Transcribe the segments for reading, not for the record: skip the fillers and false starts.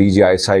DGI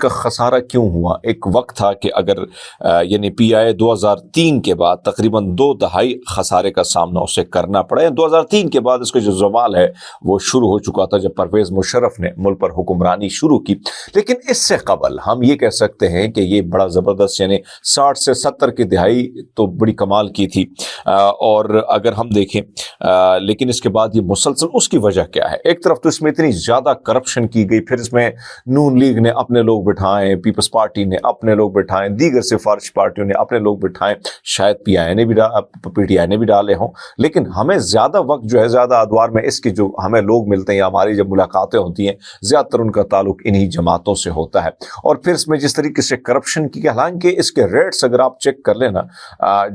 کا خسارہ کیوں ہوا؟ ایک وقت تھا کہ اگر یعنی پی آئی 2003 کے بعد تقریباً 2 دہائی خسارے کا سامنا اسے کرنا پڑا. 2003 کے بعد اس کا جو زوال ہے وہ شروع ہو چکا تھا جب پرویز مشرف نے ملک پر حکمرانی شروع کی. لیکن اس سے قبل ہم یہ کہہ سکتے ہیں کہ یہ بڑا زبردست یعنی 60 سے 70 کی دہائی تو بڑی کمال کی تھی. اور اگر ہم دیکھیں لیکن اس کے بعد یہ مسلسل اس کی وجہ کیا ہے؟ ایک طرف تو اس میں اتنی زیادہ کرپشن کی گئی, پھر اس میں نون لیگ نے اپنے لوگ بٹھائے, پیپلز پارٹی نے اپنے لوگ بٹھائے, دیگر سفارش پارٹیوں نے اپنے لوگ بٹھائے, شاید پی ٹی آئی نے بھی ڈالے ہوں. لیکن ہمیں زیادہ وقت جو ہے زیادہ ادوار میں اس کے جو ہمیں لوگ ملتے ہیں یا ہماری جب ملاقاتیں ہوتی ہیں زیادہ تر ان کا تعلق انہی جماعتوں سے ہوتا ہے. اور پھر اس میں جس طریقے سے کرپشن کی, حالانکہ اس کے ریٹس اگر آپ چیک کر لینا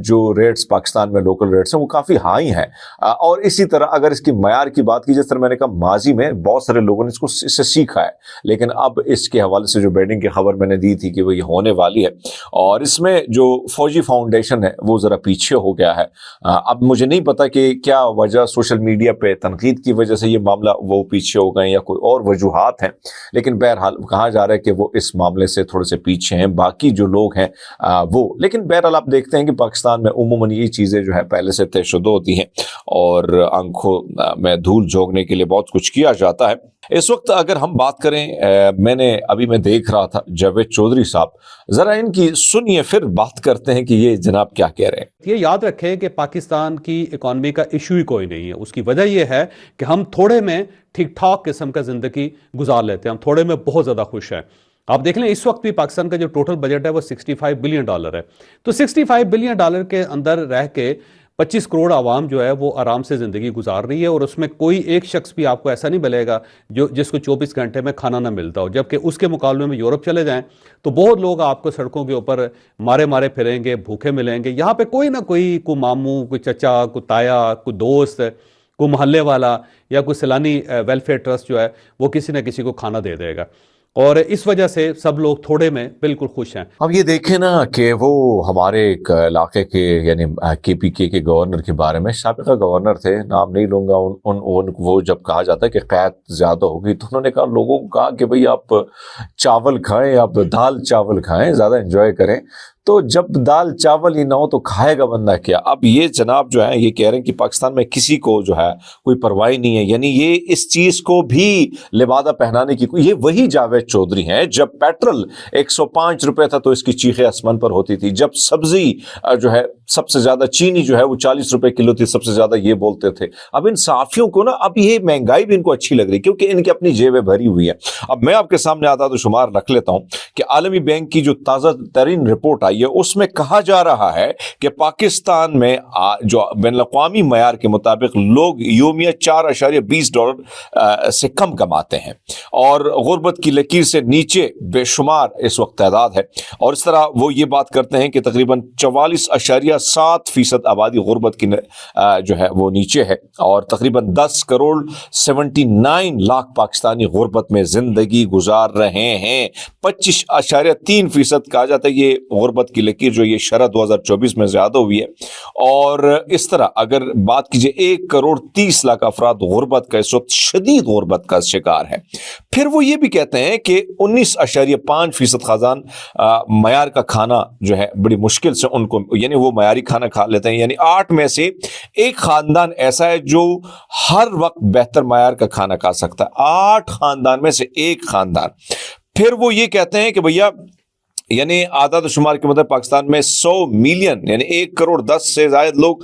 جو ریٹس پاکستان میں لوکل ریٹس ہیں وہ کافی ہائی ہیں. اور اسی طرح اگر اس کی معیار کی بات کی, جس طرح میں نے کہا ماضی میں بہت سارے لوگوں نے اس سے سیکھا ہے, لیکن اب اس کے حوالے سے جو بیڈنگ کی خبر میں نے دی تھی کہ وہ یہ ہونے والی ہے, اور اس میں جو فوجی فاؤنڈیشن ہے وہ ذرا پیچھے ہو گیا ہے. اب مجھے نہیں پتا کہ کیا وجہ سوشل میڈیا پہ تنقید کی وجہ سے یہ معاملہ وہ پیچھے ہو گئے یا کوئی اور وجوہات ہیں, لیکن بہرحال کہا جا رہا ہے کہ وہ اس معاملے سے تھوڑے سے پیچھے ہیں باقی جو لوگ ہیں وہ. لیکن بہرحال آپ دیکھتے ہیں کہ پاکستان میں عموماً یہ چیزیں جو ہے پہلے سے طے شدہ ہوتی ہیں اور آنکھوں میں دھول جھونکنے کے لیے بہت کچھ کیا جاتا ہے. اس وقت اگر ہم بات کریں, میں دیکھ رہا تھا جاوید چودھری صاحب, ذرا ان کی سنیے پھر بات کرتے ہیں کہ یہ جناب کیا کہہ رہے ہیں. یہ یاد رکھیں کہ پاکستان کی اکانومی کا ایشو ہی کوئی نہیں ہے. اس کی وجہ یہ ہے کہ ہم تھوڑے میں ٹھیک ٹھاک قسم کا زندگی گزار لیتے ہیں, ہم تھوڑے میں بہت زیادہ خوش ہیں. آپ دیکھ لیں اس وقت بھی پاکستان کا جو ٹوٹل بجٹ ہے وہ $65 بلین ہے. تو $65 بلین کے اندر رہ کے 25 کروڑ عوام جو ہے وہ آرام سے زندگی گزار رہی ہے, اور اس میں کوئی ایک شخص بھی آپ کو ایسا نہیں ملے گا جس کو 24 گھنٹے میں کھانا نہ ملتا ہو. جبکہ اس کے مقابلے میں یورپ چلے جائیں تو بہت لوگ آپ کو سڑکوں کے اوپر مارے پھریں گے, بھوکے ملیں گے. یہاں پہ کوئی نہ کوئی ماموں, کوئی چچا, کوئی تایا, کوئی دوست, کوئی محلے والا یا کوئی سیلانی ویلفیئر ٹرسٹ جو ہے وہ کسی نہ کسی کو کھانا دے دے گا, اور اس وجہ سے سب لوگ تھوڑے میں بالکل خوش ہیں. اب یہ دیکھیں نا کہ وہ ہمارے ایک علاقے کے یعنی KPK کے گورنر کے بارے میں, سابقہ گورنر تھے, نام نہیں لوں گا, وہ جب کہا جاتا ہے کہ قحط زیادہ ہوگی تو انہوں نے کہا لوگوں کو کہا کہ بھئی آپ چاول کھائیں, آپ دال چاول کھائیں, زیادہ انجوائے کریں. تو جب دال چاول ہی نہ ہو تو کھائے گا بندہ کیا؟ اب یہ جناب جو ہے یہ کہہ رہے ہیں کہ پاکستان میں کسی کو جو ہے کوئی پرواہ نہیں ہے, یعنی یہ اس چیز کو بھی لبادہ پہنانے کی یہ وہی جاوید چودھری ہیں. جب پیٹرول 105 روپے تھا تو اس کی چیخیں آسمان پر ہوتی تھی. جب سبزی جو ہے سب سے زیادہ, چینی جو ہے وہ 40 روپے کلو تھی, سب سے زیادہ یہ بولتے تھے. اب ان صحافیوں کو نا اب یہ مہنگائی بھی ان کو اچھی لگ رہی کیونکہ ان کی اپنی جیبیں بھری ہوئی ہیں. اب میں آپ کے سامنے اعداد و شمار رکھ لیتا ہوں کہ عالمی بینک کی جو تازہ ترین رپورٹ آئی ہے اس میں کہا جا رہا ہے کہ پاکستان میں جو بین الاقوامی معیار کے مطابق لوگ یومیہ $4.20 سے کم کماتے ہیں, اور غربت کی لکیر سے نیچے بے شمار اس وقت تعداد ہے. اور اس طرح وہ یہ بات کرتے ہیں کہ تقریباً 44.7% آبادی غربت کی جو ہے وہ نیچے ہے, اور تقریباً 10.79 کروڑ پاکستانی غربت میں زندگی گزار رہے ہیں. 25.3% کہا جاتا ہے یہ غربت کی لکیر جو یہ شرح 2024 میں زیادہ ہوئی ہے. اور اس طرح اگر بات کیجئے 1.30 کروڑ افراد غربت کا اس وقت شدید غربت کا شکار ہے. پھر وہ یہ بھی کہتے ہیں کہ 19.5% خزان معیار کا کھانا جو ہے بڑی مشکل سے ان کو, یعنی وہ معیاری کھانا کھا لیتے ہیں. یعنی 8 میں سے ایک خاندان ایسا ہے جو ہر وقت بہتر معیار کا کھانا کھا سکتا ہے, 8 خاندان میں سے ایک خاندان. پھر وہ یہ کہتے ہیں کہ بھیا یعنی اعداد و شمار کے مطابق پاکستان میں 100 ملین یعنی 1.10 کروڑ سے زائد لوگ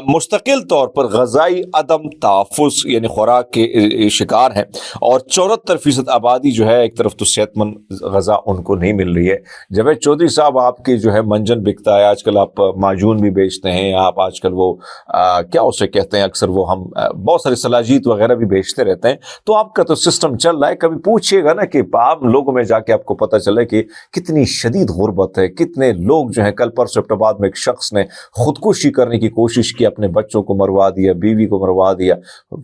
مستقل طور پر غذائی عدم تحفظ یعنی خوراک کے شکار ہیں, اور 74% آبادی جو ہے ایک طرف تو صحت مند غذا ان کو نہیں مل رہی ہے. جاوید چودھری صاحب آپ کے جو ہے منجن بکتا ہے, آج کل آپ معجون بھی بیچتے ہیں, آپ آج کل وہ کیا اسے کہتے ہیں, اکثر وہ ہم بہت سارے سلاجیت وغیرہ بھی بیچتے رہتے ہیں. تو آپ کا تو سسٹم چل رہا ہے, کبھی پوچھیے گا نا کہ عام لوگوں میں جا کے آپ کو پتہ چلے کہ کتنی شدید غربت ہے. کتنے لوگ جو ہیں, کل پرسوں ایبٹ میں ایک شخص نے خودکشی کرنے کی کوشش کی, اپنے بچوں کو مروا دیا, بیوی کو مروا دیا.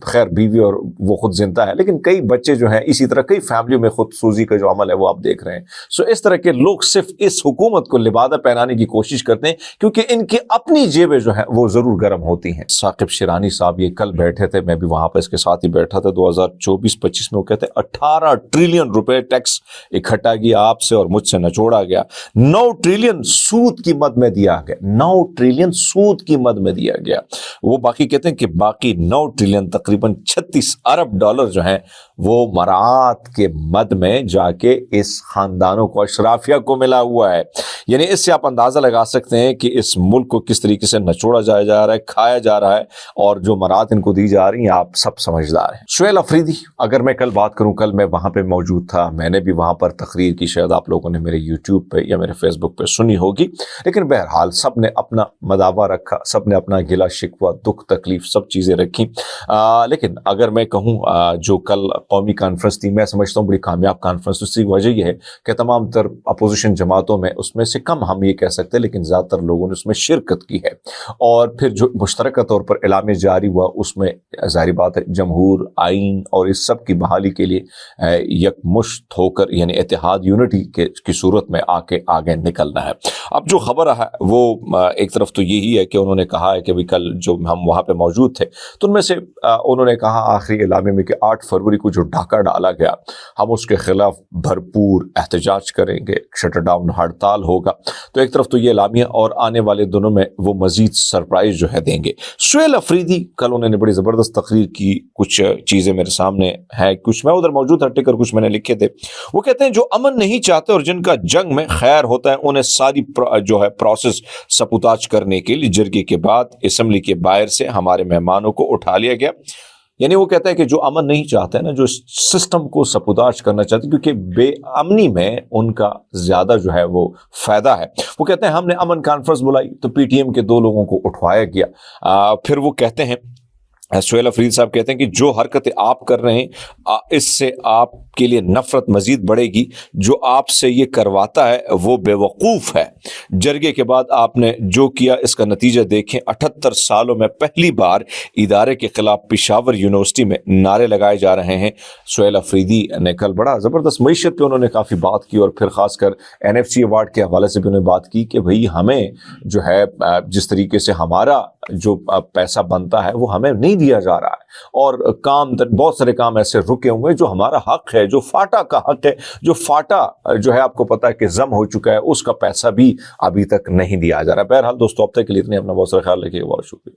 خیر بیوی اور وہ خود زندہ ہے, لیکن کئی بچے جو ہیں اسی طرح کئی فیملیوں میں خود سوزی کا جو عمل ہے وہ آپ دیکھ رہے ہیں. اس طرح کے لوگ صرف اس حکومت کو لبادہ پہنانے کی کوشش کرتے ہیں کیونکہ ان کی اپنی جیبیں جو ہیں وہ ضرور گرم ہوتی ہیں. ثاقب شیرانی صاحب یہ کل بیٹھے تھے, میں بھی وہاں پہ اس کے ساتھ ہی بیٹھا تھا, 2024-25 میں وہ کہتے ہیں 18 ٹریلین روپے ٹیکس اکٹھا کیا آپ سے اور مجھ سے نچوڑا گیا, 9 ٹریلین سود کی مد میں دیا گیا, 9 ٹریلین سود کی مد میں دیا گیا. وہ باقی کہتے ہیں کہ باقی 9 ٹریلین تقریباً 36 ارب ڈالر جو ہیں وہ مراعات کے مد میں جا کے اس خاندانوں کو, اشرافیہ کو ملا ہوا ہے. یعنی اس سے آپ اندازہ لگا سکتے ہیں کہ اس ملک کو کس طریقے سے نچوڑا جایا جا رہا ہے, کھایا جا رہا ہے, اور جو مراعات ان کو دی جا رہی ہیں آپ سب سمجھدار ہیں. سہیل افریدی, اگر میں کل بات کروں, کل میں وہاں پہ موجود تھا, میں نے بھی وہاں پر تقریر کی, شاید آپ لوگوں نے میرے یوٹیوب پہ یا میرے فیس بک پہ سنی ہوگی, لیکن بہرحال سب نے اپنا مداوع رکھا, سب نے اپنا گلا شکوہ, دکھ تکلیف سب چیزیں رکھی. لیکن اگر میں کہوں جو کل قومی کانفرنس تھی, میں سمجھتا ہوں بڑی کامیاب کانفرنس. اس کی وجہ یہ ہے کہ تمام تر اپوزیشن جماعتوں میں, اس میں سے کم ہم یہ کہہ سکتے ہیں لیکن زیادہ تر لوگوں نے اس میں شرکت کی ہے, اور پھر جو مشترکہ طور پر اعلامیہ جاری ہوا اس میں ظاہری بات ہے جمہور, آئین اور اس سب کی بحالی کے لیے یکمشت ہو کر, یعنی اتحاد, یونٹی کی صورت میں آگے نکلنا ہے. اب جو خبر ہے وہ ایک طرف تو یہی ہے کہ انہوں نے کہا ہے کہ کل جو ہم وہاں پہ موجود تھے تو ان میں سے انہوں نے کہا آخری اعلامیہ میں کہ 8 فروری کو جو ڈاکہ ڈالا گیا ہم اس کے خلاف بھرپور احتجاج کریں گے, شٹر ڈاؤن ہڑتال ہوگا. تو ایک طرف تو یہ اعلامیہ, اور آنے والے دنوں میں وہ مزید سرپرائز جو ہے دیں گے. سہیل افریدی کل انہوں نے بڑی زبردست تقریر کی, کچھ چیزیں میرے سامنے ہیں, کچھ میں ادھر موجود تھا ٹکر, کچھ میں نے لکھے تھے. وہ کہتے ہیں جو امن نہیں چاہتے اور جن کا جنگ میں خیر ہوتا ہے انہیں ساری جو ہے پروسیس سپوتاج کرنے کے لیے جرگے کے بعد اسمبلی کے باہر سے ہمارے مہمانوں کو اٹھا لیا گیا. یعنی وہ کہتا ہے کہ جو امن نہیں چاہتے ہیں نا, جو سسٹم کو سپوداج کرنا چاہتے ہیں, کیونکہ بے امنی میں ان کا زیادہ جو ہے وہ فائدہ ہے. وہ کہتے ہیں ہم نے امن کانفرنس بلائی تو پی ٹی ایم کے 2 لوگوں کو اٹھوایا گیا. پھر وہ کہتے ہیں, سہیل افریدی صاحب کہتے ہیں کہ جو حرکتیں آپ کر رہے ہیں اس سے آپ کے لیے نفرت مزید بڑھے گی. جو آپ سے یہ کرواتا ہے وہ بے وقوف ہے. جرگے کے بعد آپ نے جو کیا اس کا نتیجہ دیکھیں. 78 سالوں میں پہلی بار ادارے کے خلاف پشاور یونیورسٹی میں نعرے لگائے جا رہے ہیں. سہیل افریدی نے کل بڑا زبردست معیشت پہ انہوں نے کافی بات کی, اور پھر خاص کر NFC ایوارڈ کے حوالے سے بھی انہوں نے بات کی کہ بھئی ہمیں جو ہے جس طریقے سے ہمارا جو پیسہ بنتا ہے وہ ہمیں نہیں دیا جا رہا ہے, اور بہت سارے کام ایسے رکے ہوئے جو ہمارا حق ہے, جو فاٹا کا حق ہے, جو فاٹا جو ہے آپ کو پتا ہے کہ ضم ہو چکا ہے, اس کا پیسہ بھی ابھی تک نہیں دیا جا رہا. بہرحال دوستو اب تک کے لیے اتنے, اپنا بہت سارا خیال رکھیے گا. بہت شکریہ.